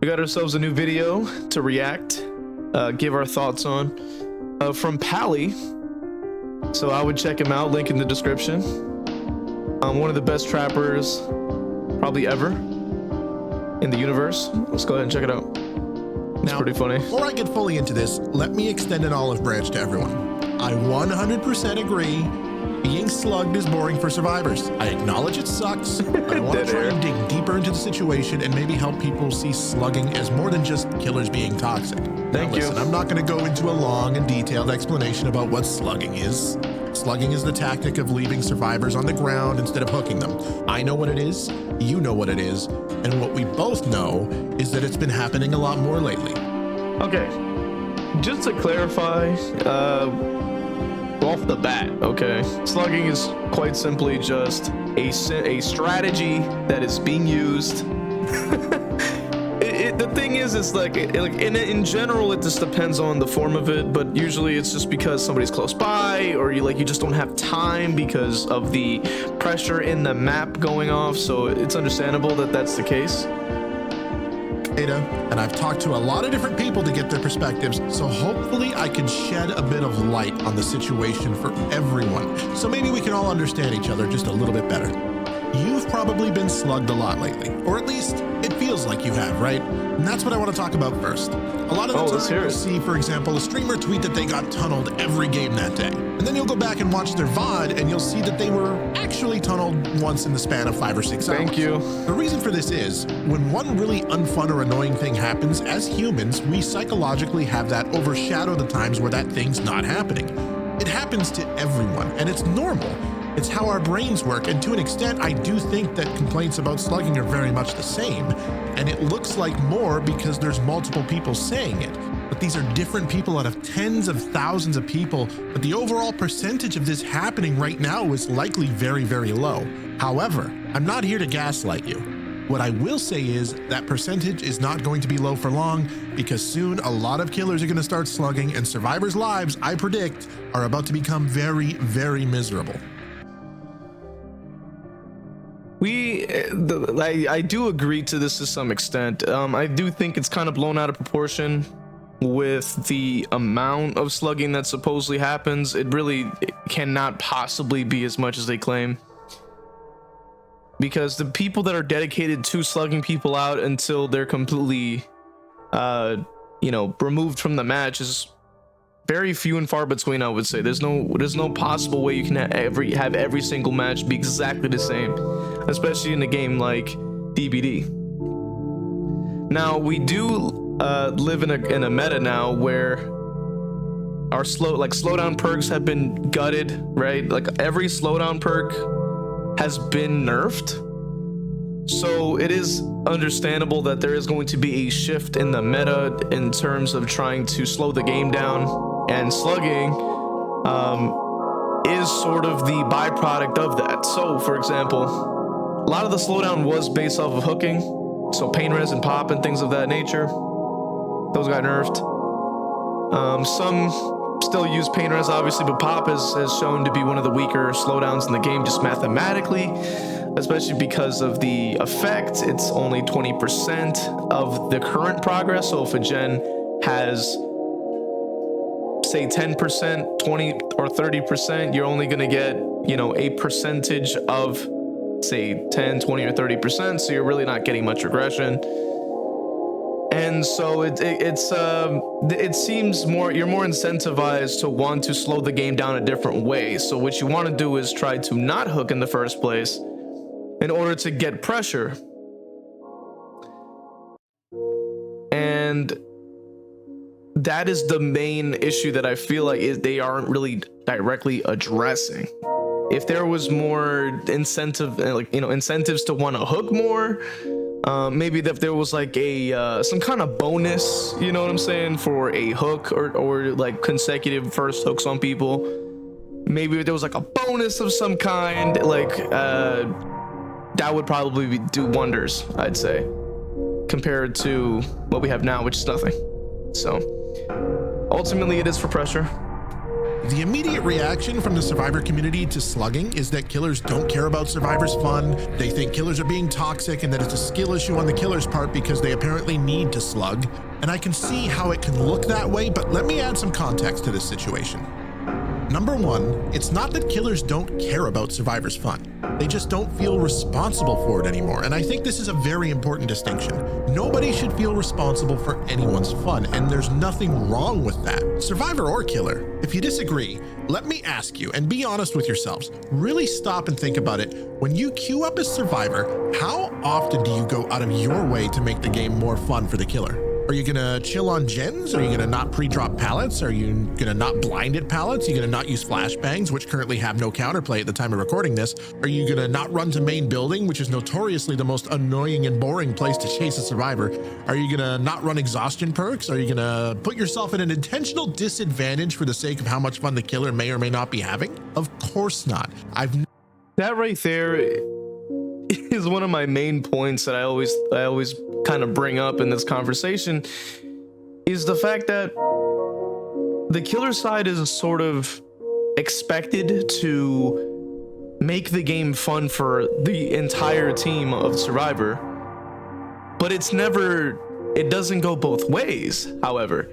We got ourselves a new video to react, give our thoughts on, from Pally. So I would check him out, link in the description. One of the best trappers probably ever in the universe. Let's go ahead and check it out. It's pretty funny. Before I get fully into this, let me extend an olive branch to everyone. I 100% agree. Being slugged is boring for survivors. I acknowledge it sucks, but I want to try and dig deeper into the situation and maybe help people see slugging as more than just killers being toxic. Thank you. Listen, I'm not going to go into a long and detailed explanation about what slugging is. Slugging is the tactic of leaving survivors on the ground instead of hooking them. I know what it is, you know what it is, and what we both know is that it's been happening a lot more lately. Okay, just to clarify, off the bat, okay, slugging is quite simply just a strategy that is being used. The thing is, it's like in general, it just depends on the form of it, but usually it's just because somebody's close by, or you just don't have time because of the pressure in the map going off. So it's understandable that that's the case. And I've talked to a lot of different people to get their perspectives, so hopefully I can shed a bit of light on the situation for everyone, so maybe we can all understand each other just a little bit better. You've probably been slugged a lot lately, or at least it feels like you have, right? And that's what I want to talk about first. A lot of the time you'll see, for example, a streamer tweet that they got tunneled every game that day. And then you'll go back and watch their VOD and you'll see that they were actually tunneled once in the span of 5 or 6 hours. Thank you. The reason for this is, when one really unfun or annoying thing happens, as humans, we psychologically have that overshadow the times where that thing's not happening. It happens to everyone, and it's normal. It's how our brains work, and to an extent, I do think that complaints about slugging are very much the same. And it looks like more because there's multiple people saying it. But these are different people out of tens of thousands of people, but the overall percentage of this happening right now is likely very, very low. However, I'm not here to gaslight you. What I will say is that percentage is not going to be low for long, because soon a lot of killers are going to start slugging, and survivors' lives, I predict, are about to become very, very miserable. I do agree to this to some extent. I do think it's kind of blown out of proportion with the amount of slugging that supposedly happens. It really cannot possibly be as much as they claim, because the people that are dedicated to slugging people out until they're completely removed from the match is very few and far between, I would say. There's no possible way you can have every single match be exactly the same, especially in a game like DBD. Now we do live in a meta now where our slowdown perks have been gutted, right? Like every slowdown perk has been nerfed. So it is understandable that there is going to be a shift in the meta in terms of trying to slow the game down, and slugging is sort of the byproduct of that. So for example, a lot of the slowdown was based off of hooking, so pain res and pop and things of that nature. Those got nerfed. Some still use pain res, obviously, but pop has shown to be one of the weaker slowdowns in the game, just mathematically, especially because of the effect. It's only 20% of the current progress. So if a gen has, say, 10%, 20 or 30%, you're only going to get, a percentage of, say, 10, 20 or 30%. So you're really not getting much regression. And so it seems you're more incentivized to want to slow the game down a different way. So what you want to do is try to not hook in the first place in order to get pressure. And that is the main issue that I feel like they aren't really directly addressing. If there was more incentives to want to hook more, maybe if there was like some kind of bonus, you know what I'm saying, for a hook or like consecutive first hooks on people. Maybe if there was like a bonus of some kind, that would probably do wonders, I'd say, compared to what we have now, which is nothing. So ultimately it is for pressure. The immediate reaction from the Survivor community to slugging is that killers don't care about Survivor's fun. They think killers are being toxic and that it's a skill issue on the killer's part because they apparently need to slug. And I can see how it can look that way, but let me add some context to this situation. Number one, it's not that killers don't care about Survivor's fun. They just don't feel responsible for it anymore. And I think this is a very important distinction. Nobody should feel responsible for anyone's fun, and there's nothing wrong with that, Survivor or killer. If you disagree, let me ask you, and be honest with yourselves, really stop and think about it. When you queue up as Survivor, how often do you go out of your way to make the game more fun for the killer? Are you gonna chill on gens? Are you gonna not pre-drop pallets? Are you gonna not blind at pallets? Are you gonna not use flashbangs, which currently have no counterplay at the time of recording this? Are you gonna not run to main building, which is notoriously the most annoying and boring place to chase a Survivor? Are you gonna not run exhaustion perks? Are you gonna put yourself in an intentional disadvantage for the sake of how much fun the killer may or may not be having? Of course not. That right there is one of my main points that I always kind of bring up in this conversation, is the fact that the killer side is sort of expected to make the game fun for the entire team of Survivor, but it doesn't go both ways, however,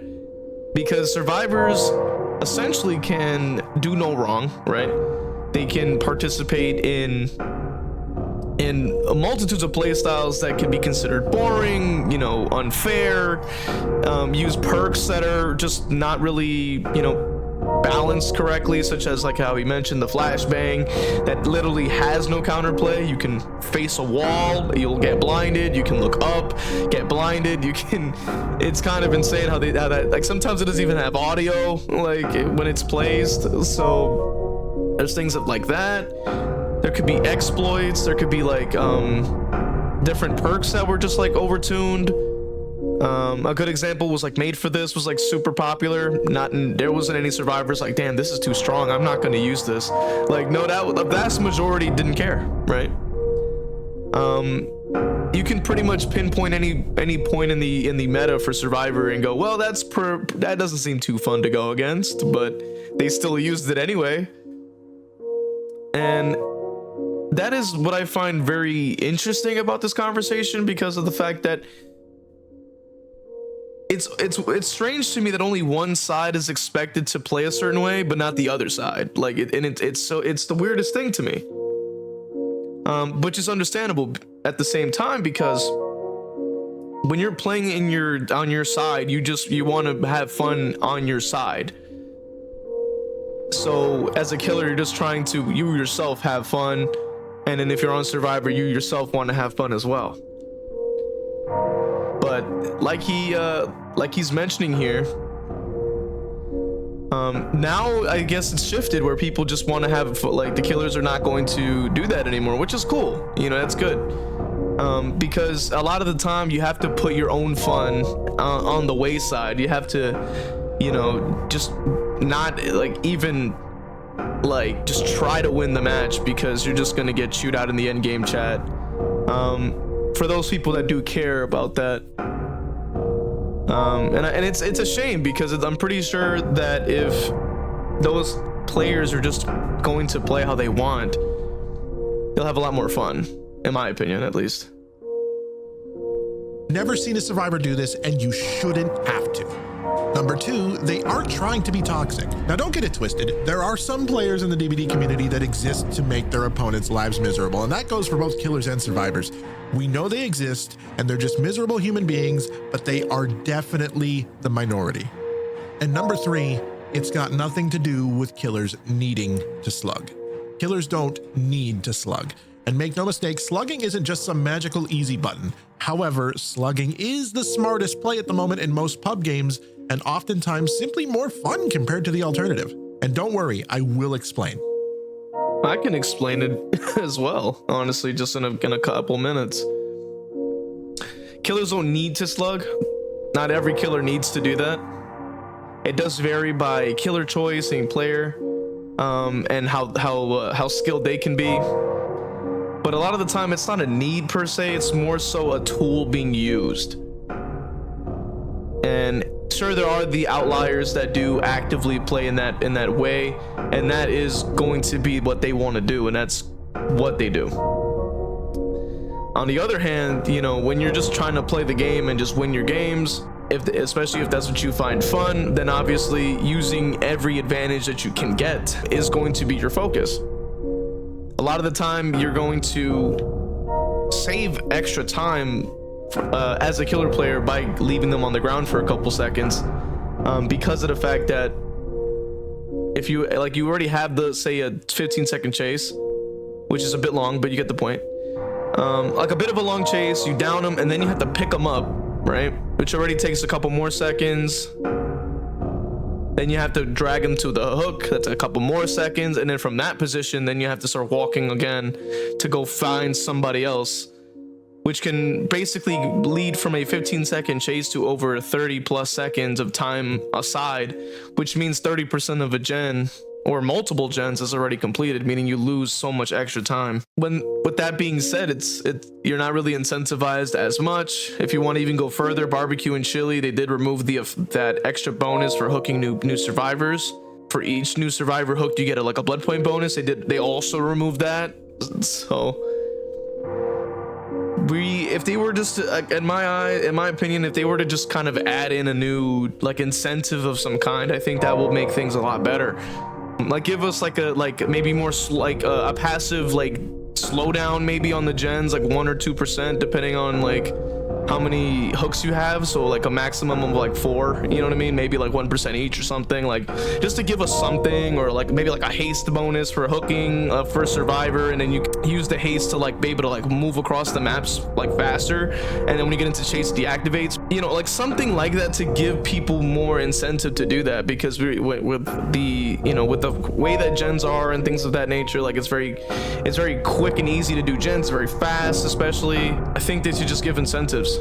because survivors essentially can do no wrong, right? They can participate in multitudes of playstyles that can be considered boring, unfair, use perks that are just not really, balanced correctly, such as like how he mentioned the flashbang that literally has no counterplay. You can face a wall, you'll get blinded. You can look up, get blinded. It's kind of insane how that, like, sometimes it doesn't even have audio, like when it's placed. So there's things like that. There could be exploits. There could be like different perks that were just like overtuned. A good example was like Made for This was like super popular. There wasn't any survivors like, damn, this is too strong, I'm not going to use this. Like, no, the vast majority didn't care, right? You can pretty much pinpoint any point in the meta for Survivor and go, well, that doesn't seem too fun to go against, but they still used it anyway. And that is what I find very interesting about this conversation, because of the fact that it's strange to me that only one side is expected to play a certain way, but not the other side. Like, it's the weirdest thing to me. Which is understandable at the same time, because when you're playing on your side, you want to have fun on your side. So as a killer, you're just trying to you yourself have fun, and then if you're on Survivor, you yourself want to have fun as well. But like he's mentioning here, now I guess it's shifted where people just want to have, like, the killers are not going to do that anymore, which is cool. That's good. Because a lot of the time you have to put your own fun on the wayside. You have to, just not just try to win the match, because you're just gonna get chewed out in the end game chat. For those people that do care about that, and it's a shame, because I'm pretty sure that if those players are just going to play how they want, they'll have a lot more fun, in my opinion, at least. Never seen a Survivor do this, and you shouldn't have to. Number two, they aren't trying to be toxic. Now, don't get it twisted. There are some players in the DBD community that exist to make their opponents' lives miserable, and that goes for both killers and survivors. We know they exist, and they're just miserable human beings, but they are definitely the minority. And number three, it's got nothing to do with killers needing to slug. Killers don't need to slug. And make no mistake, slugging isn't just some magical easy button. However, slugging is the smartest play at the moment in most pub games, and oftentimes simply more fun compared to the alternative. And don't worry, I will explain. I can explain it as well, honestly, just in a couple minutes. Killers don't need to slug. Not every killer needs to do that. It does vary by killer choice and player, and how skilled they can be. But a lot of the time, it's not a need per se. It's more so a tool being used. And Sure, there are the outliers that do actively play in that way, and that is going to be what they want to do, and that's what they do. On the other hand, you know, when you're just trying to play the game and just win your games, especially if that's what you find fun, then obviously using every advantage that you can get is going to be your focus. A lot of the time, you're going to save extra time as a killer player by leaving them on the ground for a couple seconds, because of the fact that if you you already have the, say, a 15-second chase, which is a bit long, but you get the point. Like a bit of a long chase, you down them and then you have to pick them up, right? Which already takes a couple more seconds. Then you have to drag them to the hook, that's a couple more seconds, and then from that position, then you have to start walking again to go find somebody else, which can basically lead from a 15-second chase to over 30 plus seconds of time aside, which means 30% of a gen or multiple gens is already completed, meaning you lose so much extra time. With that being said, you're not really incentivized as much. If you want to even go further, barbecue and chili, they did remove that extra bonus for hooking new survivors. For each new survivor hooked, you get a blood point bonus. They also removed that. So if they were just, in my opinion, if they were to just kind of add in a new incentive of some kind, I think that will make things a lot better. Give us maybe more a passive slowdown maybe on the gens, 1 or 2%, depending on how many hooks you have. So a maximum of 4, you know what I mean? Maybe 1% each or something, just to give us something, or maybe a haste bonus for hooking for a survivor, and then you use the haste to be able to move across the maps faster, and then when you get into chase, it deactivates, you know, something like that to give people more incentive to do that, because with the way that gens are and things of that nature, it's very quick and easy to do gens, very fast. Especially, I think they should just give incentives.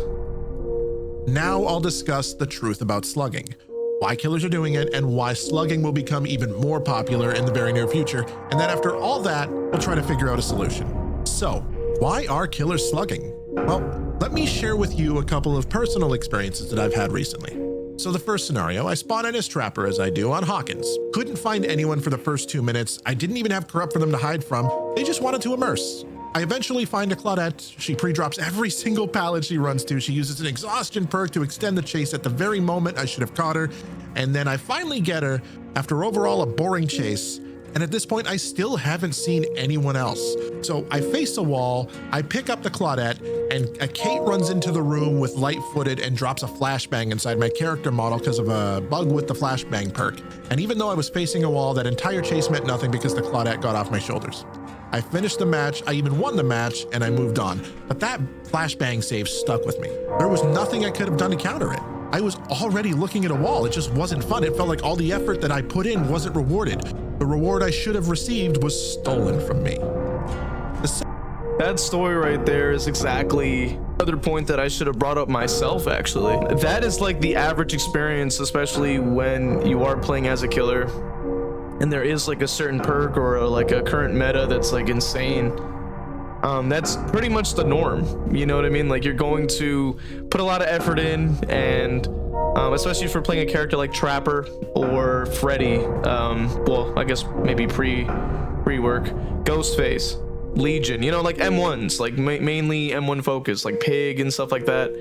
Now I'll discuss the truth about slugging, why killers are doing it, and why slugging will become even more popular in the very near future. And then after all that, we'll try to figure out a solution. So, why are killers slugging? Well, let me share with you a couple of personal experiences that I've had recently. So the first scenario, I spawn in as Trapper, as I do, on Hawkins. Couldn't find anyone for the first 2 minutes. I didn't even have Corrupt for them to hide from. They just wanted to immerse. I eventually find a Claudette. She pre-drops every single pallet she runs to. She uses an exhaustion perk to extend the chase at the very moment I should have caught her. And then I finally get her after overall a boring chase. And at this point, I still haven't seen anyone else. So I face a wall, I pick up the Claudette, and a Kate runs into the room with light-footed and drops a flashbang inside my character model because of a bug with the flashbang perk. And even though I was facing a wall, that entire chase meant nothing because the Claudette got off my shoulders. I finished the match, I even won the match, and I moved on. But that flashbang save stuck with me. There was nothing I could have done to counter it. I was already looking at a wall. It just wasn't fun. It felt like all the effort that I put in wasn't rewarded. The reward I should have received was stolen from me. That story right there is exactly another point that I should have brought up myself, actually. That is the average experience, especially when you are playing as a killer and there is a certain perk or a current meta that's insane. That's pretty much the norm, you know what I mean? You're going to put a lot of effort in, and especially if you're playing a character like Trapper or Freddy, well, I guess maybe pre-work, Ghostface, Legion, you know, M1s, mainly M1 focus, Pig and stuff like that.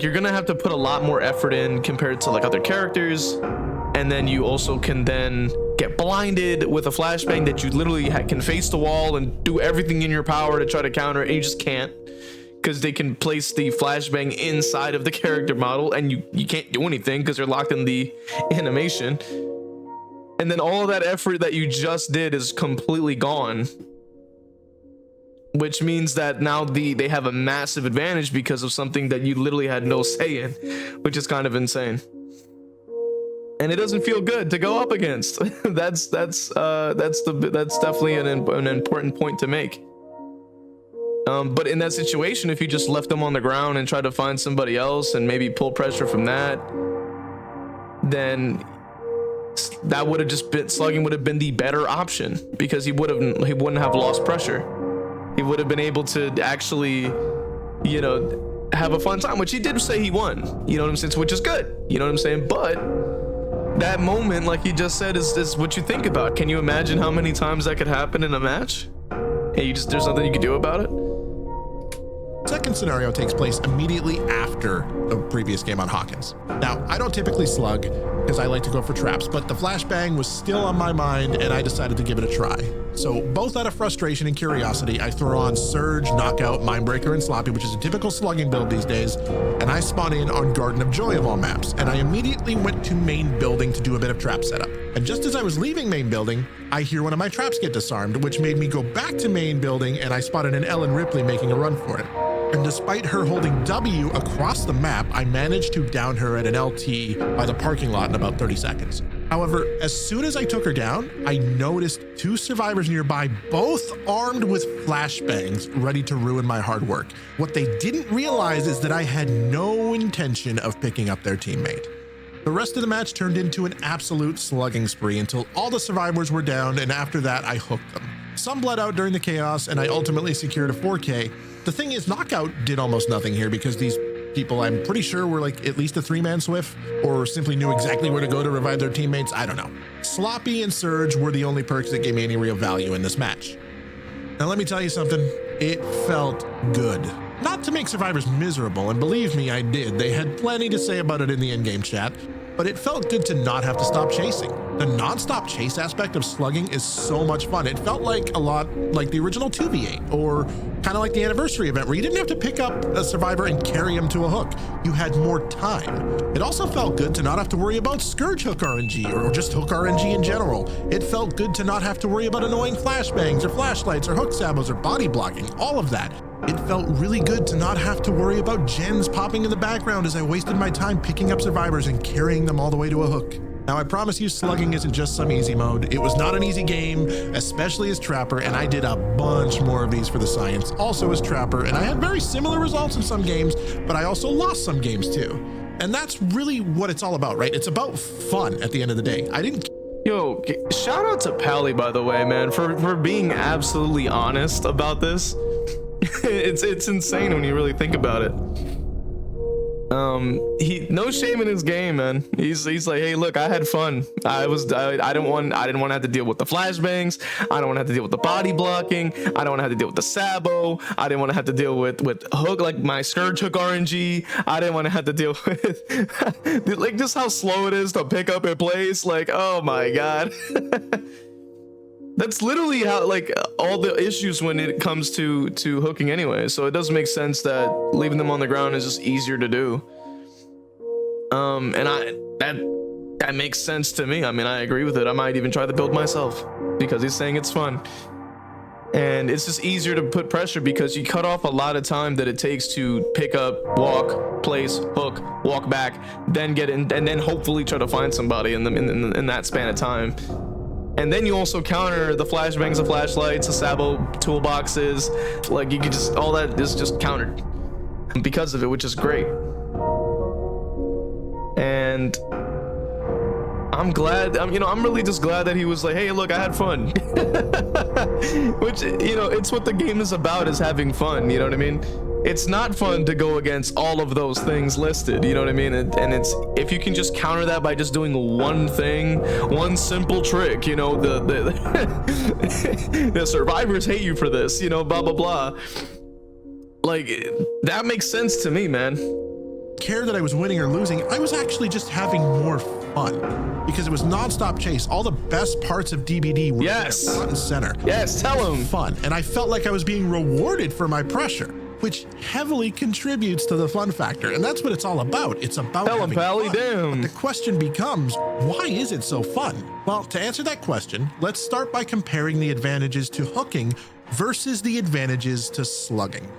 You're gonna have to put a lot more effort in compared to other characters, and then you also can then get blinded with a flashbang that you literally can face the wall and do everything in your power to try to counter it, and you just can't, because they can place the flashbang inside of the character model and you can't do anything because you're locked in the animation. And then all of that effort that you just did is completely gone, which means that now they have a massive advantage because of something that you literally had no say in, which is kind of insane. And it doesn't feel good to go up against. That's definitely an important point to make. But in that situation, if you just left them on the ground and tried to find somebody else and maybe pull pressure from that, then that would have just been, slugging would have been the better option, because he wouldn't have lost pressure. He would have been able to actually, you know, have a fun time, which he did say he won, you know what I'm saying, which is good, you know what I'm saying, but that moment, like he just said, is what you think about. Can you imagine how many times that could happen in a match? And there's nothing you can do about it? Second scenario takes place immediately after the previous game on Hawkins. Now, I don't typically slug because I like to go for traps, but the flashbang was still on my mind and I decided to give it a try. So both out of frustration and curiosity, I throw on Surge, Knockout, Mindbreaker, and Sloppy, which is a typical slugging build these days, and I spawn in on Garden of Joy of all maps, and I immediately went to main building to do a bit of trap setup. And just as I was leaving main building, I hear one of my traps get disarmed, which made me go back to main building, and I spotted an Ellen Ripley making a run for it. And despite her holding W across the map, I managed to down her at an LT by the parking lot in about 30 seconds. However, as soon as I took her down, I noticed two survivors nearby, both armed with flashbangs, ready to ruin my hard work. What they didn't realize is that I had no intention of picking up their teammate. The rest of the match turned into an absolute slugging spree until all the survivors were down, and after that, I hooked them. Some bled out during the chaos, and I ultimately secured a 4K. The thing is, Knockout did almost nothing here because these people, I'm pretty sure, were like at least a 3-man Swift or simply knew exactly where to go to revive their teammates. I don't know. Sloppy and Surge were the only perks that gave me any real value in this match. Now, let me tell you something. It felt good. Not to make survivors miserable, and believe me, I did. They had plenty to say about it in the in-game chat, but it felt good to not have to stop chasing. The non-stop chase aspect of slugging is so much fun. It felt like a lot like the original 2v8 or kind of like the anniversary event where you didn't have to pick up a survivor and carry him to a hook. You had more time. It also felt good to not have to worry about Scourge hook RNG or just hook RNG in general. It felt good to not have to worry about annoying flashbangs or flashlights or hook sabos or body blocking, all of that. It felt really good to not have to worry about gens popping in the background as I wasted my time picking up survivors and carrying them all the way to a hook. Now, I promise you, slugging isn't just some easy mode. It was not an easy game, especially as Trapper, and I did a bunch more of these for the science, also as Trapper, and I had very similar results in some games, but I also lost some games too. And that's really what it's all about, right? It's about fun at the end of the day. Yo, shout out to Pally, by the way, man, for being absolutely honest about this. It's insane when you really think about it. He no shame in his game, man. He's like, hey, look, I had fun. I didn't want to have to deal with the flashbangs. I don't want to have to deal with the body blocking. I don't want to have to deal with the sabo. I didn't want to have to deal with hook, like my Scourge hook RNG. I didn't want to have to deal with like just how slow it is to pick up in place. Like, oh my god. That's literally how, like, all the issues when it comes to hooking anyway. So it does make sense that leaving them on the ground is just easier to do. And that makes sense to me. I mean, I agree with it. I might even try the build myself because he's saying it's fun. And it's just easier to put pressure because you cut off a lot of time that it takes to pick up, walk, place, hook, walk back, then get in, and then hopefully try to find somebody in that span of time. And then you also counter the flashbangs, the flashlights, the sabo toolboxes. Like, you could just, all that is just countered because of it, which is great. And I'm glad, I'm really just glad that he was like, hey, look, I had fun. Which, it's what the game is about, is having fun, you know what I mean? It's not fun to go against all of those things listed, you know what I mean? And it's, if you can just counter that by just doing one thing, one simple trick, the survivors hate you for this, blah, blah, blah. Like, that makes sense to me, man. Care that I was winning or losing, I was actually just having more fun because it was non-stop chase. All the best parts of DBD were there, front and center. Yes, tell him. Fun, and I felt like I was being rewarded for my pressure, which heavily contributes to the fun factor. And that's what it's all about. It's about tell him, Pally, damn. But the question becomes, why is it so fun? Well, to answer that question, let's start by comparing the advantages to hooking versus the advantages to slugging.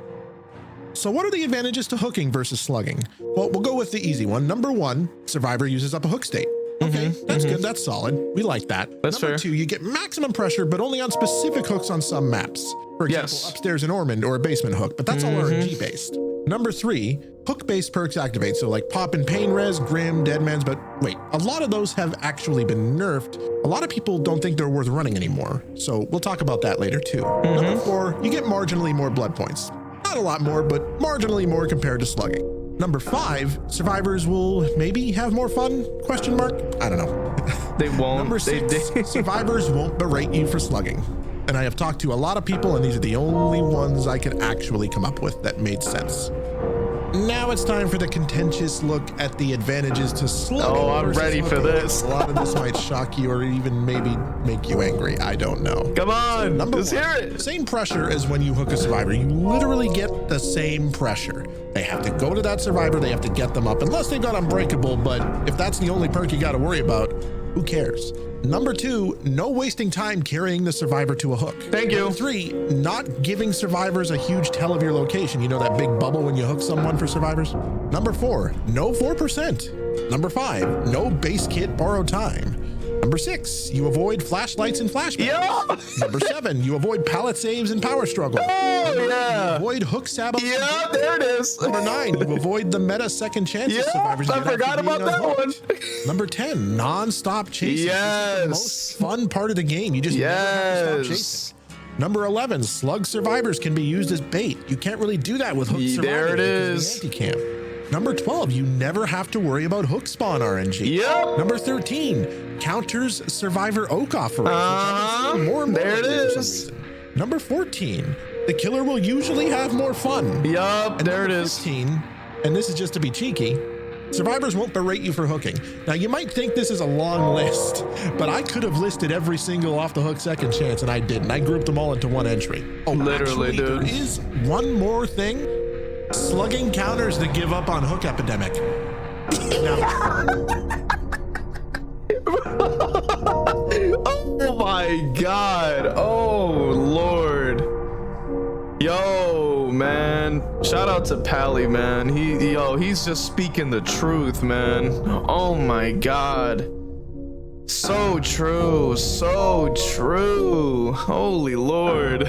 So what are the advantages to hooking versus slugging? Well, we'll go with the easy one. Number one, survivor uses up a hook state. Okay, that's good. That's solid. We like that. That's Number fair. two, you get maximum pressure, but only on specific hooks on some maps. For example, upstairs in Ormond or a basement hook, but that's all RNG based. Number three, hook-based perks activate. So like Pop and Pain Res, Grim, Deadman's, but wait, a lot of those have actually been nerfed. A lot of people don't think they're worth running anymore. So we'll talk about that later too. Number four, you get marginally more blood points. Not a lot more, but marginally more compared to slugging. Number 5, survivors will maybe have more fun? Question mark? I don't know. They won't. Number 6, survivors won't berate you for slugging. And I have talked to a lot of people, and these are the only ones I could actually come up with that made sense. Now it's time for the contentious look at the advantages to slugging. Oh, I'm ready for this. A lot of this might shock you or even maybe make you angry. I don't know. Come on, let's one, hear it. Same pressure as when you hook a survivor. You literally get the same pressure. They have to go to that survivor. They have to get them up, unless they got unbreakable. But if that's the only perk you got to worry about, who cares? Number 2, no wasting time carrying the survivor to a hook. Thank you. Number 3, not giving survivors a huge tell of your location. You know that big bubble when you hook someone for survivors? Number 4, no 4%. Number 5, no base kit borrow time. Number 6, you avoid flashlights and flashbangs. Yeah. Number 7, you avoid pallet saves and power struggle. Oh, yeah. Avoid hook sabot. Yeah, there it is. Number 9, you avoid the meta second chances. Yeah, Survivors I forgot about that one. Number 10, non-stop chasing. Yes. This is the most fun part of the game. You just never have to stop chasing. Number 11, slug survivors can be used as bait. You can't really do that with hook survivors. There it is. The anti-camp. Number 12, you never have to worry about hook spawn RNG. Yep. Number 13, counters survivor oak offerings. More and more there it is. Number 14, the killer will usually have more fun. Yup, there it is. 15, and this is just to be cheeky, survivors won't berate you for hooking. Now you might think this is a long list, but I could have listed every single off the hook second chance, and I didn't. I grouped them all into one entry. Oh, literally, actually, dude. There is one more thing. Slugging counters the give up on hook epidemic. Now, oh my God. Oh Lord. Yo, man. Shout out to Pally, man. He's just speaking the truth, man. Oh my God. So true. So true. Holy Lord.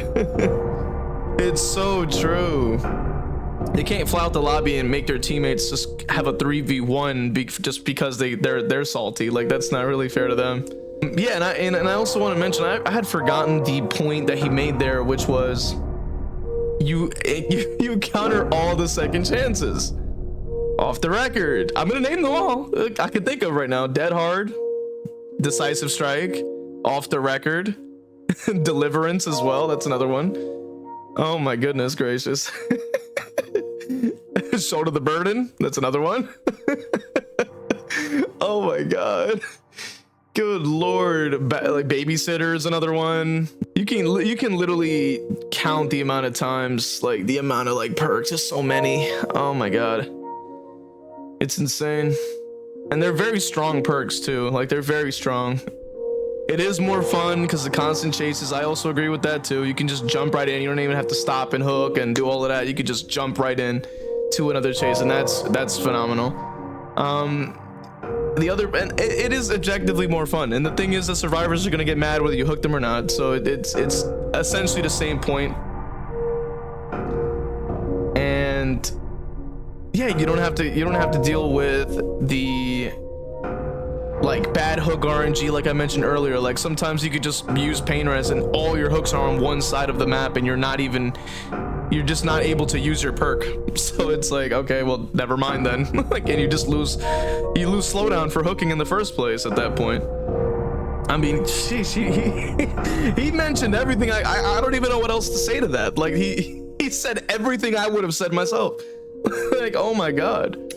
It's so true. They can't fly out the lobby and make their teammates just have a 3v1 just because they're salty. Like, that's not really fair to them. Yeah, and I also want to mention, I had forgotten the point that he made there, which was you counter all the second chances. Off the record, I'm gonna name them all I can think of right now. Dead Hard, Decisive Strike, Off the Record, Deliverance as well. That's another one. Oh my goodness gracious. Shoulder the Burden, that's another one. Oh my God, good Lord. Like Babysitter is another one. You can literally count the amount of times, like the amount of like perks. There's so many. Oh my God, it's insane. And they're very strong perks too. Like, they're very strong. It is more fun because the constant chases. I also agree with that too. You can just jump right in. You don't even have to stop and hook and do all of that. You could just jump right in to another chase, and that's phenomenal. The other, and it is objectively more fun. And the thing is, the survivors are gonna get mad whether you hook them or not. So it's essentially the same point. And yeah, you don't have to deal with the like bad hook RNG, like I mentioned earlier. Like, sometimes you could just use pain res and all your hooks are on one side of the map, and you're just not able to use your perk. So it's like, okay, well, never mind then. Like, and you lose slowdown for hooking in the first place at that point. I mean, he mentioned everything. I don't even know what else to say to that. Like, he said everything I would have said myself. Like, oh my God.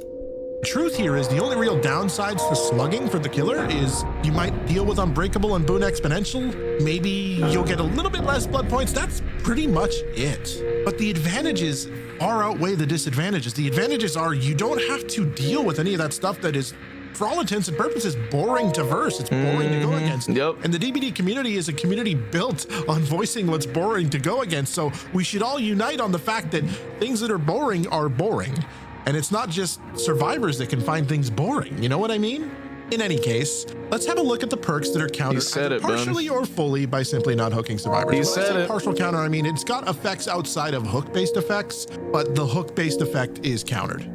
Truth here is the only real downsides to slugging for the killer is you might deal with Unbreakable and Boon Exponential. Maybe you'll get a little bit less blood points. That's pretty much it. But the advantages far outweigh the disadvantages. The advantages are you don't have to deal with any of that stuff that is, for all intents and purposes, boring to verse. It's boring to go against. Yep. And the DBD community is a community built on voicing what's boring to go against. So we should all unite on the fact that things that are boring are boring. And it's not just survivors that can find things boring. You know what I mean? In any case, let's have a look at the perks that are countered either partially or fully by simply not hooking survivors. He said it. Partial counter, I mean, it's got effects outside of hook-based effects, but the hook-based effect is countered.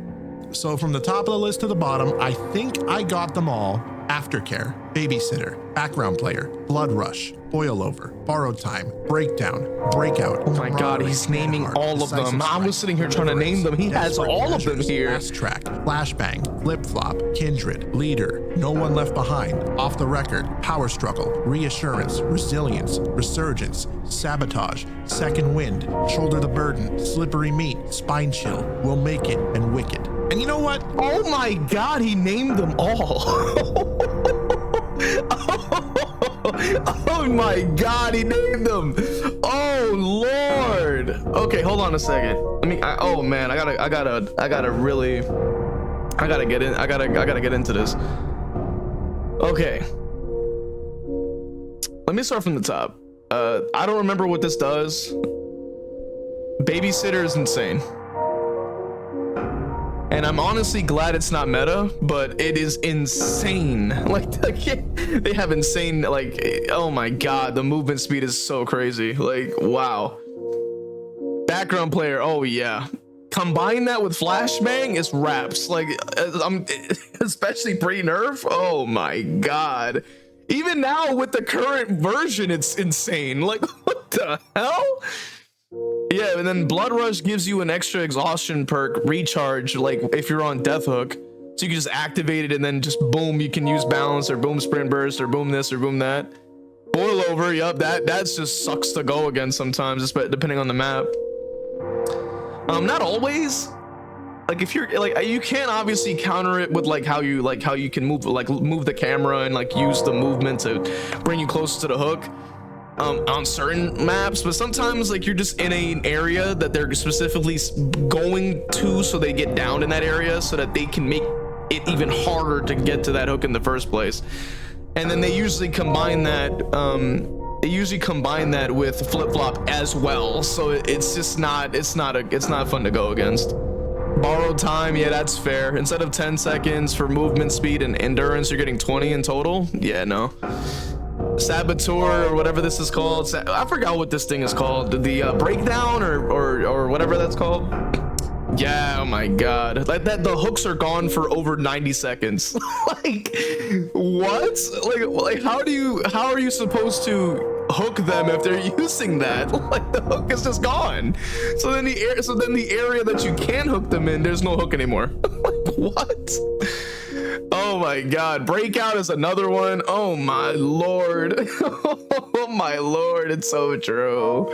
So from the top of the list to the bottom, I think I got them all. Aftercare, Babysitter, Background Player, Blood Rush, Boil Over, Borrowed Time, Breakdown, Breakout. Oh my God, he's naming all of them. I was sitting here trying to name them. He has all of them here. Fast Track, Flashbang, Flip Flop, Kindred, Leader, No One Left Behind, Off the Record, Power Struggle, Reassurance, Resilience, Resurgence, Sabotage, Second Wind, Shoulder the Burden, Slippery Meat, Spine Chill, We'll Make It, and Wicked. And you know what? Oh my God, he named them all. Oh my God, he named them. Oh Lord. Okay, hold on a second. Oh man, I gotta get into this. Okay. Let me start from the top. I don't remember what this does. Babysitter is insane. And I'm honestly glad it's not meta, but it is insane. Like they have insane, like, oh my God, the movement speed is so crazy. Like, wow. Background player, oh yeah. Combine that with flashbang, it's raps. Like, especially pre-nerf, oh my God. Even now with the current version, it's insane. Like, what the hell? Yeah, and then Blood Rush gives you an extra exhaustion perk, recharge, like if you're on Death Hook. So you can just activate it and then just boom, you can use balance or boom sprint burst or boom this or boom that. Boil Over, yup, that's just sucks to go against sometimes, depending on the map. Not always. Like if you're like, you can't obviously counter it with how you can move the camera and like use the movement to bring you closer to the hook. On certain maps, but sometimes like you're just in an area that they're specifically going to, so they get down in that area so that they can make it even harder to get to that hook in the first place. And then they usually combine that with flip-flop as well, so it's just not fun to go against. Borrowed Time, yeah, that's fair. Instead of 10 seconds for movement speed and endurance, you're getting 20 in total. Yeah, no. Saboteur or whatever this is called, I forgot what this thing is called, the breakdown or whatever that's called. Yeah, oh my God, like that, the hooks are gone for over 90 seconds. Like what? Like how are you supposed to hook them if they're using that? Like the hook is just gone. So then the area that you can hook them in, there's no hook anymore. Like what? Oh my God, Breakout is another one. Oh my Lord. Oh my Lord, it's so true.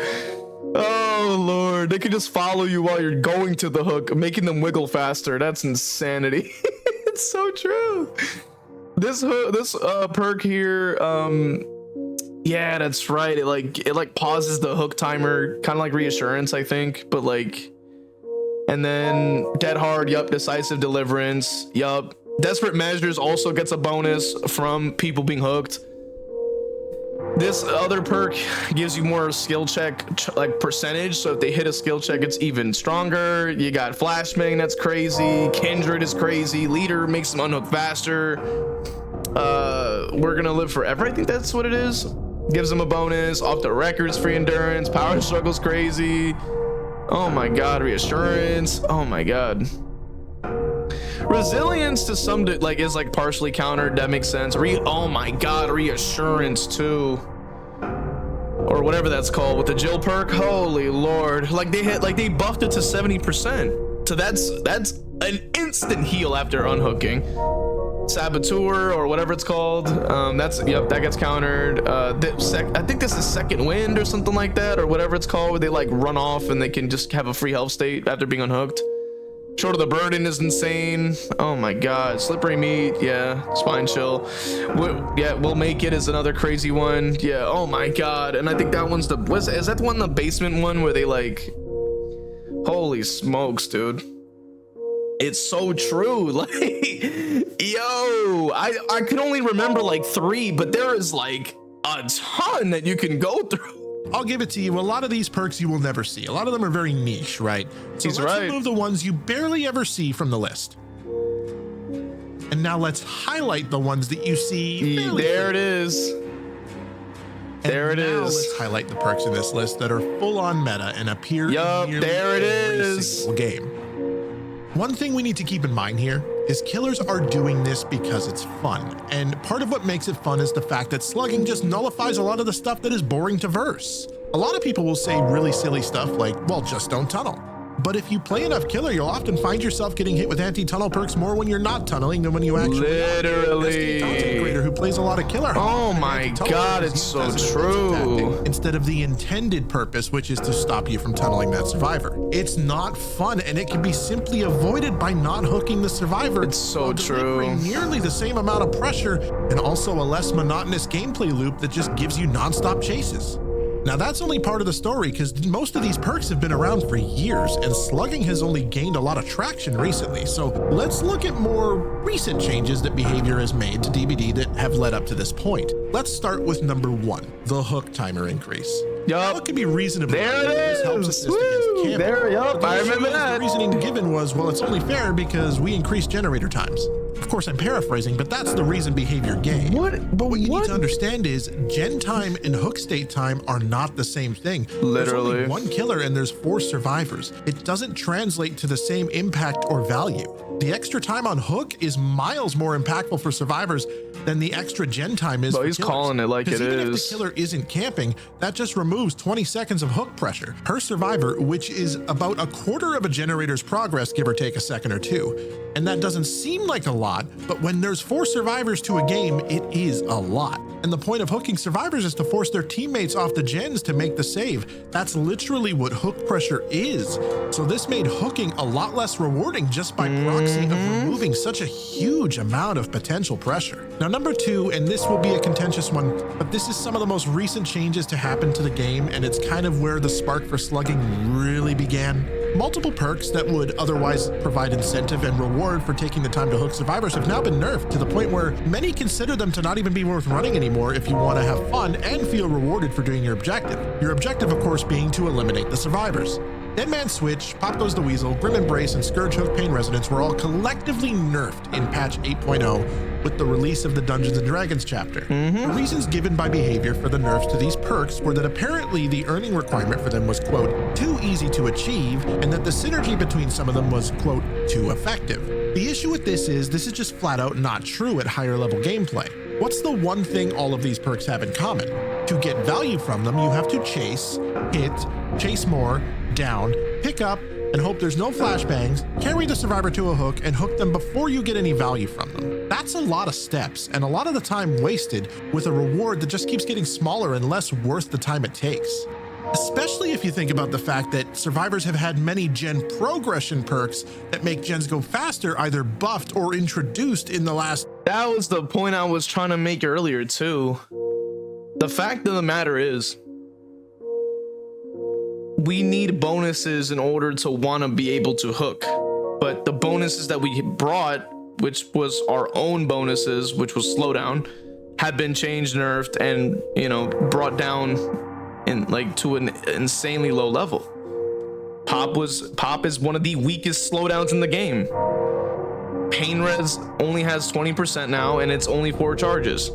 Oh Lord, they can just follow you while you're going to the hook, making them wiggle faster. That's insanity. It's so true. This perk here, yeah, that's right. It like pauses the hook timer, kind of like Reassurance, I think, but like, and then Dead Hard, yup, Decisive Deliverance, yup. Desperate Measures also gets a bonus from people being hooked. This other perk gives you more skill check like percentage, so if they hit a skill check, it's even stronger. You got Flashbang, that's crazy. Kindred is crazy. Leader makes them unhook faster. We're Gonna Live Forever, I think that's what it is. Gives them a bonus. Off the Records, free endurance. Power Struggle's crazy. Oh my God, Reassurance. Oh my God. Resilience to some is like partially countered. That makes sense. Oh my God, Reassurance too, or whatever that's called with the Jill perk. Holy Lord, like they buffed it to 70%. So that's an instant heal after unhooking. Saboteur or whatever it's called. That gets countered. I think this is Second Wind or something like that, or whatever it's called, where they like run off and they can just have a free health state after being unhooked. Shoulder the Burden is insane. Oh my God. Slippery Meat, yeah. Spine Chill. We'll Make It is another crazy one. Yeah, oh my God. And I think that one's is that the one, the basement one, where they like, holy smokes, dude. It's so true. Like, yo, I can only remember like 3, but there is like a ton that you can go through. I'll give it to you. A lot of these perks you will never see. A lot of them are very niche, right? So He's let's right. remove the ones you barely ever see from the list. And now let's highlight the ones that you see. There it is. There it is. Let's highlight the perks in this list that are full on meta and appear in nearly there it every is. single game. One thing we need to keep in mind here is killers are doing this because it's fun. And part of what makes it fun is the fact that slugging just nullifies a lot of the stuff that is boring to verse. A lot of people will say really silly stuff like, well, just don't tunnel. But if you play enough killer, you'll often find yourself getting hit with anti-tunnel perks more when you're not tunneling than when you actually literally. Content creator who plays a lot of killer. Oh my god, it's so true. Instead of the intended purpose, which is to stop you from tunneling that survivor. It's not fun, and it can be simply avoided by not hooking the survivor. It's so true. Nearly the same amount of pressure, and also a less monotonous gameplay loop that just gives you non-stop chases. Now that's only part of the story, because most of these perks have been around for years, and slugging has only gained a lot of traction recently. So let's look at more recent changes that behavior has made to DBD that have led up to this point. Let's start with number 1, the hook timer increase. Yup. What could be reasonable? There it is. Helps assist against camping. There, yup. I remember that. The reasoning given was, well, it's only fair because we increased generator times. Of course, I'm paraphrasing, but that's the reason behavior gained. But what you need to understand is gen time and hook state time are not the same thing. Literally. There's only 1 killer and there's 4 survivors. It doesn't translate to the same impact or value. The extra time on hook is miles more impactful for survivors than the extra gen time is. But for he's killers. calling it like it Even if is. the killer isn't camping, that just removes 20 seconds of hook pressure per survivor, which is about a quarter of a generator's progress, give or take a second or 2. And that doesn't seem like a lot, but when there's 4 survivors to a game, it is a lot. And the point of hooking survivors is to force their teammates off the gens to make the save. That's literally what hook pressure is. So this made hooking a lot less rewarding just by proxy of removing such a huge amount of potential pressure. Now, number 2, and this will be a contentious one, but this is some of the most recent changes to happen to the game, and it's kind of where the spark for slugging really began. Multiple perks that would otherwise provide incentive and reward for taking the time to hook survivors have now been nerfed to the point where many consider them to not even be worth running anymore if you want to have fun and feel rewarded for doing your objective. Your objective, of course, being to eliminate the survivors. Dead Man Switch, Pop Goes the Weasel, Grim Embrace, and Scourge Hook Pain Resonance were all collectively nerfed in patch 8.0 with the release of the Dungeons & Dragons chapter. The reasons given by behavior for the nerfs to these perks were that apparently the earning requirement for them was, quote, too easy to achieve, and that the synergy between some of them was, quote, too effective. The issue with this is just flat out not true at higher level gameplay. What's the one thing all of these perks have in common? To get value from them, you have to chase, hit, chase more, down, pick up, and hope there's no flashbangs, carry the survivor to a hook, and hook them before you get any value from them. That's a lot of steps, and a lot of the time wasted with a reward that just keeps getting smaller and less worth the time it takes. Especially if you think about the fact that survivors have had many gen progression perks that make gens go faster, either buffed or introduced in the last. That was the point I was trying to make earlier too. The fact of the matter is, we need bonuses in order to want to be able to hook. But the bonuses that we brought, which was our own bonuses, which was slowdown, have been changed, nerfed, and, you know, brought down in like to an insanely low level. Pop is one of the weakest slowdowns in the game. Pain Res only has 20% now, and it's only 4 charges.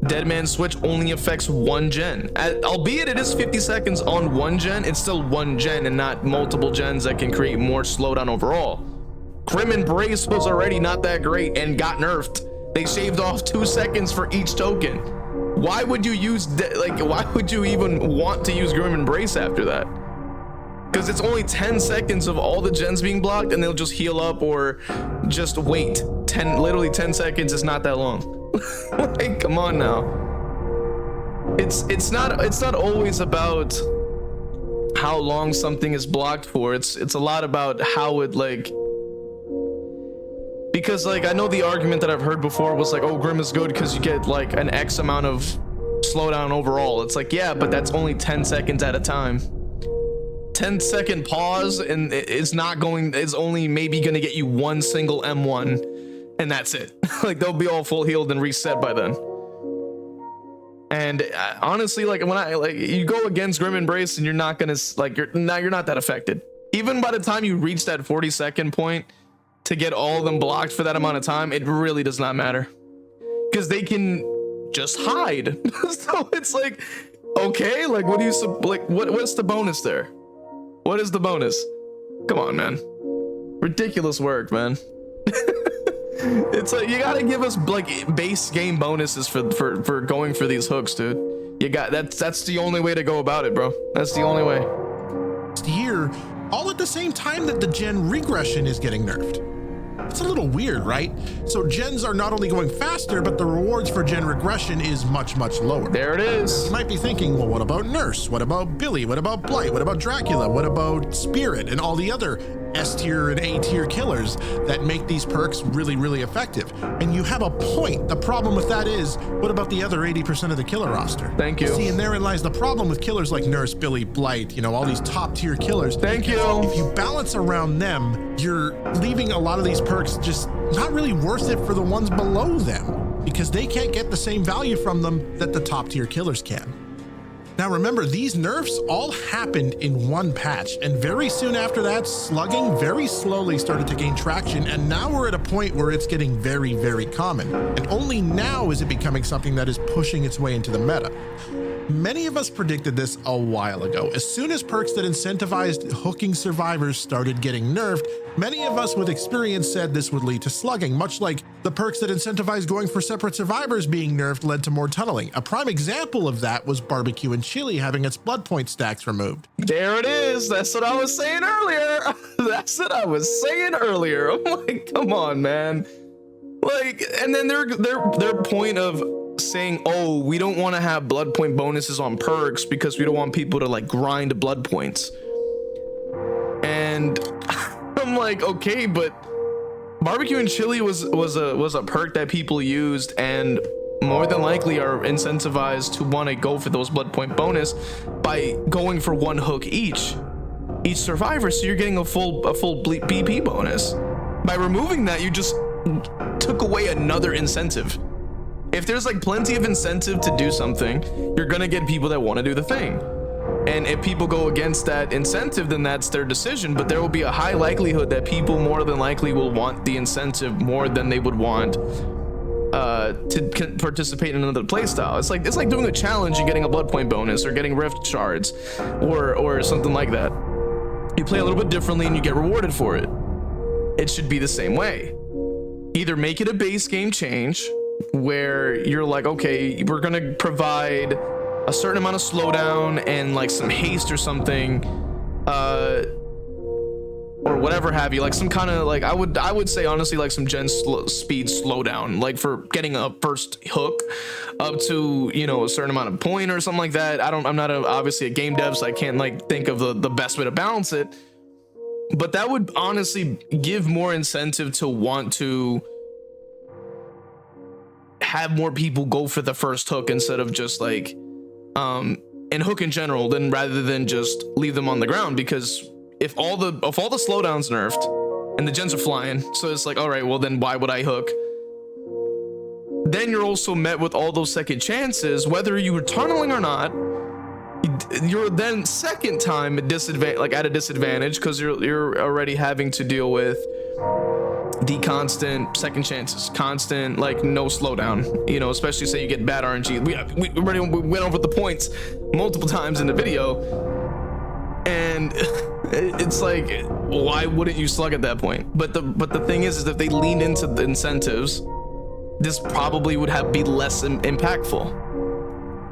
Dead Man Switch only affects 1 gen. Albeit it is 50 seconds on 1 gen, it's still 1 gen and not multiple gens that can create more slowdown overall. Grim Embrace was already not that great and got nerfed. They shaved off 2 seconds for each token. Why would you use, why would you even want to use Grim Embrace after that? Because it's only 10 seconds of all the gens being blocked, and they'll just heal up or just wait. Literally 10 seconds is not that long. Like, come on now. It's not always about how long something is blocked for. It's a lot about how it, like, because like I know the argument that I've heard before was like, oh, Grim is good because you get like an X amount of slowdown overall. It's like, yeah, but that's only 10 seconds at a time. 10-second pause and it's only maybe gonna get you 1 single M1, and that's it. Like, they'll be all full healed and reset by then. And honestly, like, when you go against Grim Embrace and you're not gonna, like, you're not that affected. Even by the time you reach that 40-second point to get all of them blocked for that amount of time, it really does not matter, because they can just hide. So it's like, okay, like, what do you like? What's the bonus there? What is the bonus? Come on, man. Ridiculous work, man. It's like you gotta give us like base game bonuses for going for these hooks, dude. You got that's the only way to go about it, bro. That's the only way. Year, all at the same time that the gen regression is getting nerfed. It's a little weird, right? So gens are not only going faster, but the rewards for gen regression is much, much lower. There it is. You might be thinking, well, what about Nurse? What about Billy? What about Blight? What about Dracula? What about Spirit and all the other S tier and A tier killers that make these perks really, really effective? And you have a point. The problem with that is, what about the other 80% of the killer roster? Thank you. See, and therein lies the problem with killers like Nurse, Billy, Blight, you know, all these top tier killers. Thank you. If you balance around them, you're leaving a lot of these perks just not really worth it for the ones below them, because they can't get the same value from them that the top tier killers can. Now remember, these nerfs all happened in one patch, and very soon after that, slugging very slowly started to gain traction, and now we're at a point where it's getting very, very common. And only now is it becoming something that is pushing its way into the meta. Many of us predicted this a while ago. As soon as perks that incentivized hooking survivors started getting nerfed, many of us with experience said this would lead to slugging, much like the perks that incentivized going for separate survivors being nerfed led to more tunneling. A prime example of that was barbecue and chili having its blood point stacks removed. There it is. That's what I was saying earlier. That's what I was saying earlier. I'm like, come on, man. Like, and then their point of saying, oh, we don't want to have blood point bonuses on perks because we don't want people to like grind blood points. And I'm like, okay, but barbecue and chili was a perk that people used and more than likely are incentivized to want to go for those blood point bonus by going for one hook each survivor, so you're getting a full BP bonus. By removing that, you just took away another incentive. If there's like plenty of incentive to do something, you're gonna get people that want to do the thing. And if people go against that incentive, then that's their decision. But there will be a high likelihood that people more than likely will want the incentive more than they would want to participate in another playstyle. It's like doing a challenge and getting a blood point bonus or getting rift shards or something like that. You play a little bit differently and you get rewarded for it. It should be the same way. Either make it a base game change where you're like, okay, we're gonna provide a certain amount of slowdown and like some haste or something, or whatever have you, like some kind of like I would say honestly like some gen speed slowdown, like for getting a first hook up to, you know, a certain amount of point or something like that. I'm not obviously a game dev, so I can't like think of the best way to balance it, but that would honestly give more incentive to want to have more people go for the first hook instead of just like and hook in general, then rather than just leave them on the ground. Because if all the slowdowns nerfed and the gens are flying, so it's like, all right, well then why would I hook? Then you're also met with all those second chances, whether you were tunneling or not. You're then second time at a disadvantage because you're already having to deal with the constant second chances, constant like no slowdown, you know, especially say you get bad RNG. We went over the points multiple times in the video, and it's like, why wouldn't you slug at that point? But the thing is if they leaned into the incentives, this probably would be less impactful.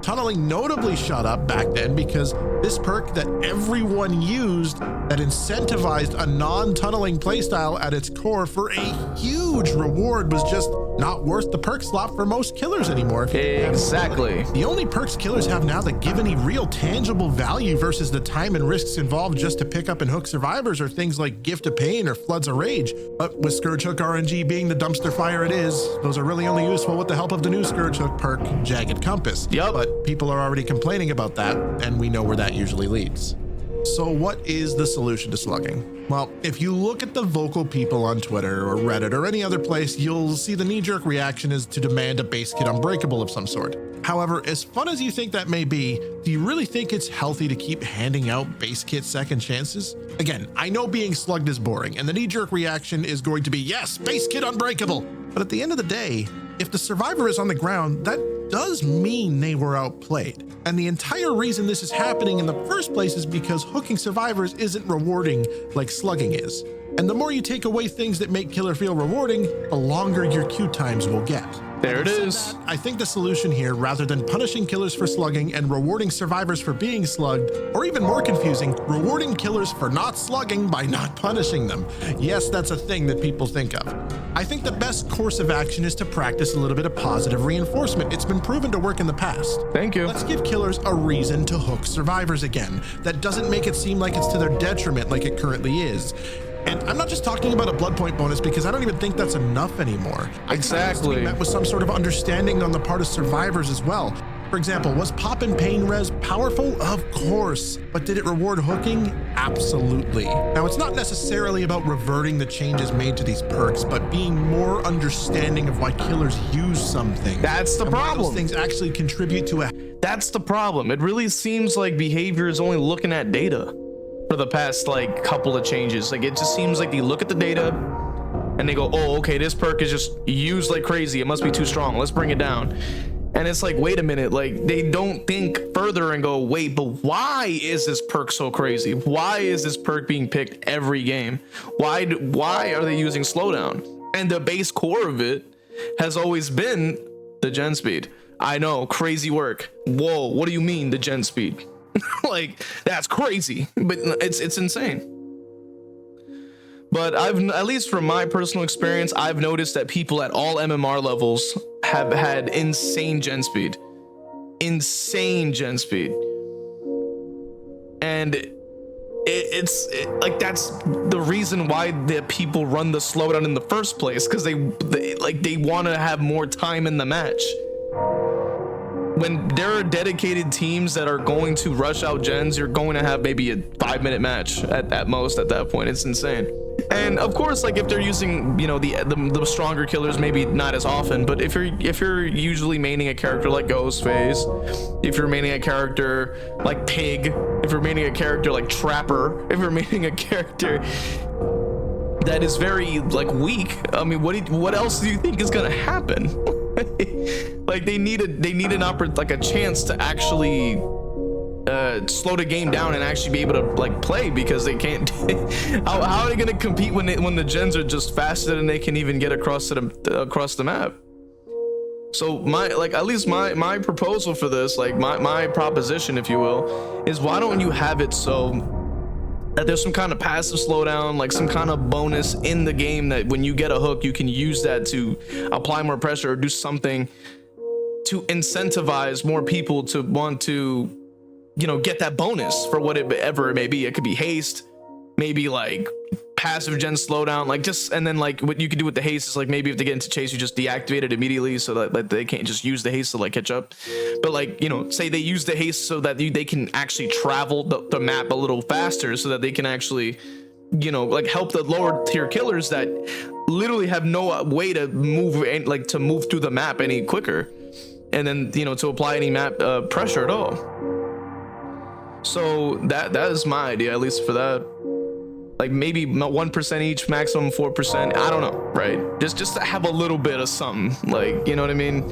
Tunneling notably shot up back then because this perk that everyone used that incentivized a non-tunneling playstyle at its core for a huge reward was just not worth the perk slot for most killers anymore. Exactly. The only perks killers have now that give any real tangible value versus the time and risks involved just to pick up and hook survivors are things like Gift of Pain or Floods of Rage. But with Scourge Hook RNG being the dumpster fire it is, those are really only useful with the help of the new Scourge Hook perk, Jagged Compass. Yep. But people are already complaining about that, and we know where that usually leads. So what is the solution to slugging? Well, if you look at the vocal people on Twitter or Reddit or any other place, you'll see the knee-jerk reaction is to demand a base kit unbreakable of some sort. However, as fun as you think that may be, do you really think it's healthy to keep handing out base kit second chances? Again, I know being slugged is boring, and the knee-jerk reaction is going to be, yes, base kit unbreakable. But at the end of the day, if the survivor is on the ground, that does mean they were outplayed. And the entire reason this is happening in the first place is because hooking survivors isn't rewarding like slugging is. And the more you take away things that make killer feel rewarding, the longer your queue times will get. There it is. I think the solution here, rather than punishing killers for slugging and rewarding survivors for being slugged, or even more confusing, rewarding killers for not slugging by not punishing them. Yes, that's a thing that people think of. I think the best course of action is to practice a little bit of positive reinforcement. It's been proven to work in the past. Thank you. Let's give killers a reason to hook survivors again. That doesn't make it seem like it's to their detriment like it currently is. And I'm not just talking about a blood point bonus, because I don't even think that's enough anymore. Exactly. Met with some sort of understanding on the part of survivors as well. For example, was pop and pain res powerful? Of course. But did it reward hooking? Absolutely. Now, it's not necessarily about reverting the changes made to these perks, but being more understanding of why killers use something. That's the problem. Why those things actually contribute to a... That's the problem. It really seems like behavior is only looking at data for the past like couple of changes. Like, it just seems like they look at the data and they go, oh, okay, this perk is just used like crazy. It must be too strong. Let's bring it down. And it's like, wait a minute, like they don't think further and go, wait, but why is this perk so crazy? Why is this perk being picked every game? Why are they using slowdown? And the base core of it has always been the gen speed. I know, crazy work. Whoa, what do you mean the gen speed? Like, that's crazy, but it's insane. But I've, at least from my personal experience, I've noticed that people at all MMR levels have had insane gen speed. And it's like, that's the reason why the people run the slowdown in the first place, because they want to have more time in the match. When there are dedicated teams that are going to rush out gens, you're going to have maybe a 5-minute match at most at that point. It's insane. And of course, like if they're using, you know, the stronger killers, maybe not as often, but if you're usually maining a character like Ghostface, if you're maining a character like Pig, if you're maining a character like Trapper, if you're maining a character that is very like weak, I mean, what else do you think is gonna happen? Like they need a chance to actually slow the game down and actually be able to like play, because they can't. how are they gonna compete when the gens are just faster than they can even get across the map? So my proposal for this, like my proposition, if you will, is why don't you have it so that there's some kind of passive slowdown, like some kind of bonus in the game, that when you get a hook, you can use that to apply more pressure or do something to incentivize more people to want to, you know, get that bonus for whatever it may be. It could be haste, maybe like passive gen slowdown, like just, and then like what you can do with the haste is like maybe if they get into chase, you just deactivate it immediately so that they can't just use the haste to like catch up. But like, you know, say they use the haste so that they can actually travel the map a little faster, so that they can actually, you know, like help the lower tier killers that literally have no way to move through the map any quicker, and then, you know, to apply any map pressure at all. So that is my idea, at least for that. Like maybe 1% each, maximum 4%. I don't know, right? Just to have a little bit of something, like, you know what I mean?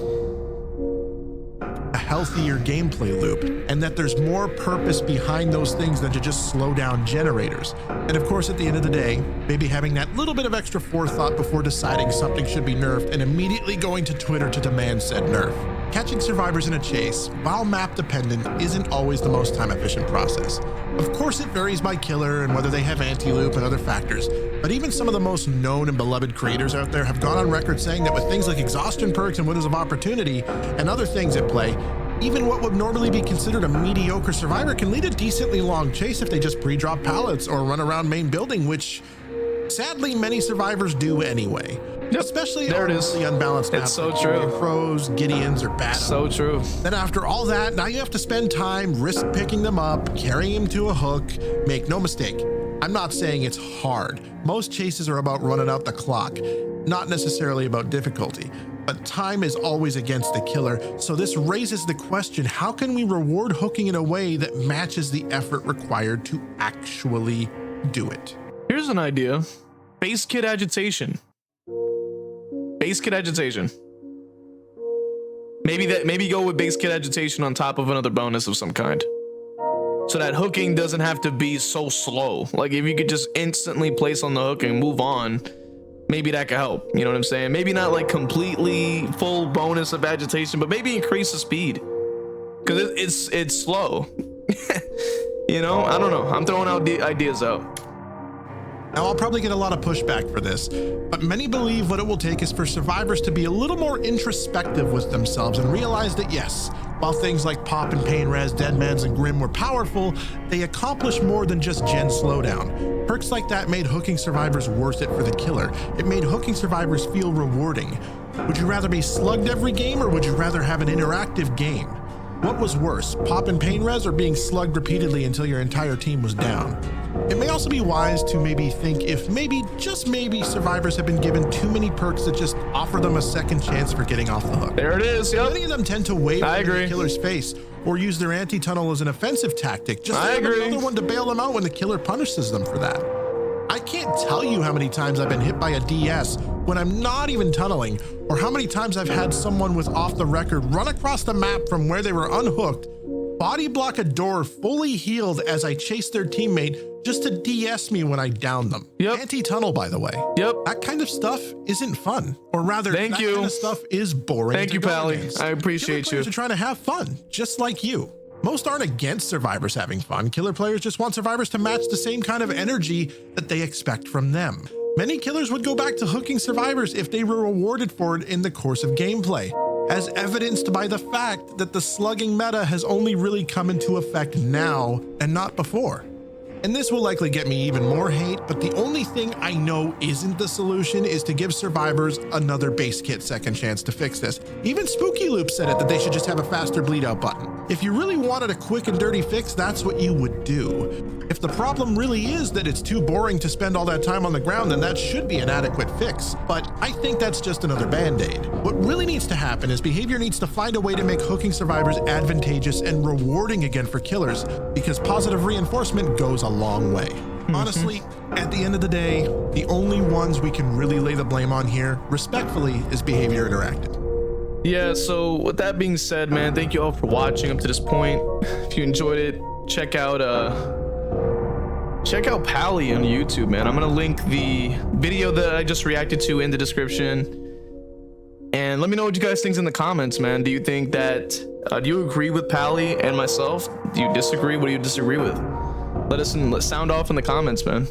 A healthier gameplay loop, and that there's more purpose behind those things than to just slow down generators. And of course, at the end of the day, maybe having that little bit of extra forethought before deciding something should be nerfed and immediately going to Twitter to demand said nerf. Catching survivors in a chase, while map dependent, isn't always the most time efficient process. Of course, it varies by killer and whether they have anti-loop and other factors, but even some of the most known and beloved creators out there have gone on record saying that with things like exhaustion perks and windows of opportunity and other things at play, even what would normally be considered a mediocre survivor can lead a decently long chase if they just pre-drop pallets or run around main building, which sadly many survivors do anyway. Yep. Especially there it on is. The unbalanced maps. It's so true. Pros, Gideons, or Bats. So true. Then after all that, now you have to spend time risk picking them up, carrying them to a hook. Make no mistake, I'm not saying it's hard. Most chases are about running out the clock, not necessarily about difficulty. But time is always against the killer, so this raises the question, how can we reward hooking in a way that matches the effort required to actually do it? Here's an idea. Base kit agitation. Base kit agitation. Maybe go with base kit agitation on top of another bonus of some kind. So that hooking doesn't have to be so slow. Like if you could just instantly place on the hook and move on, maybe that could help. You know what I'm saying? Maybe not like completely full bonus of agitation, but maybe increase the speed. Cause it's slow. You know, I don't know. I'm throwing out ideas out. Now, I'll probably get a lot of pushback for this, but many believe what it will take is for survivors to be a little more introspective with themselves and realize that yes, while things like Pop and Pain Res, Deadmans, and Grim were powerful, they accomplish more than just gen slowdown. Perks like that made hooking survivors worth it for the killer. It made hooking survivors feel rewarding. Would you rather be slugged every game, or would you rather have an interactive game? What was worse, Pop and Pain Res, or being slugged repeatedly until your entire team was down? It may also be wise to maybe think if maybe, just maybe, survivors have been given too many perks that just offer them a second chance for getting off the hook. There it is. Yep. Many of them tend to wave in the killer's face or use their anti-tunnel as an offensive tactic, just to have another one to bail them out when the killer punishes them for that. I can't tell you how many times I've been hit by a DS when I'm not even tunneling, or how many times I've had someone with off the record run across the map from where they were unhooked, body block a door fully healed as I chase their teammate just to DS me when I down them. Yep. Anti-tunnel, by the way. Yep. That kind of stuff isn't fun, or rather, Thank you. kind of stuff is boring. Thank you, Pally. I appreciate you. Killer players are trying to have fun, just like you. Most aren't against survivors having fun. Killer players just want survivors to match the same kind of energy that they expect from them. Many killers would go back to hooking survivors if they were rewarded for it in the course of gameplay, as evidenced by the fact that the slugging meta has only really come into effect now and not before. And this will likely get me even more hate, but the only thing I know isn't the solution is to give survivors another base kit second chance to fix this. Even Spooky Loop said it, that they should just have a faster bleed out button. If you really wanted a quick and dirty fix, that's what you would do. If the problem really is that it's too boring to spend all that time on the ground, then that should be an adequate fix. But I think that's just another band-aid. What really needs to happen is behavior needs to find a way to make hooking survivors advantageous and rewarding again for killers, because positive reinforcement goes a long way. Honestly, at the end of the day, the only ones we can really lay the blame on here, respectfully, is Behavior Interactive. Yeah, so with that being said, man, thank you all for watching up to this point. If you enjoyed it, check out Pally on YouTube, man. I'm gonna link the video that I just reacted to in the description. And let me know what you guys think in the comments, man. Do you think that, do you agree with Pally and myself? Do you disagree? What do you disagree with? Let us sound off in the comments, man.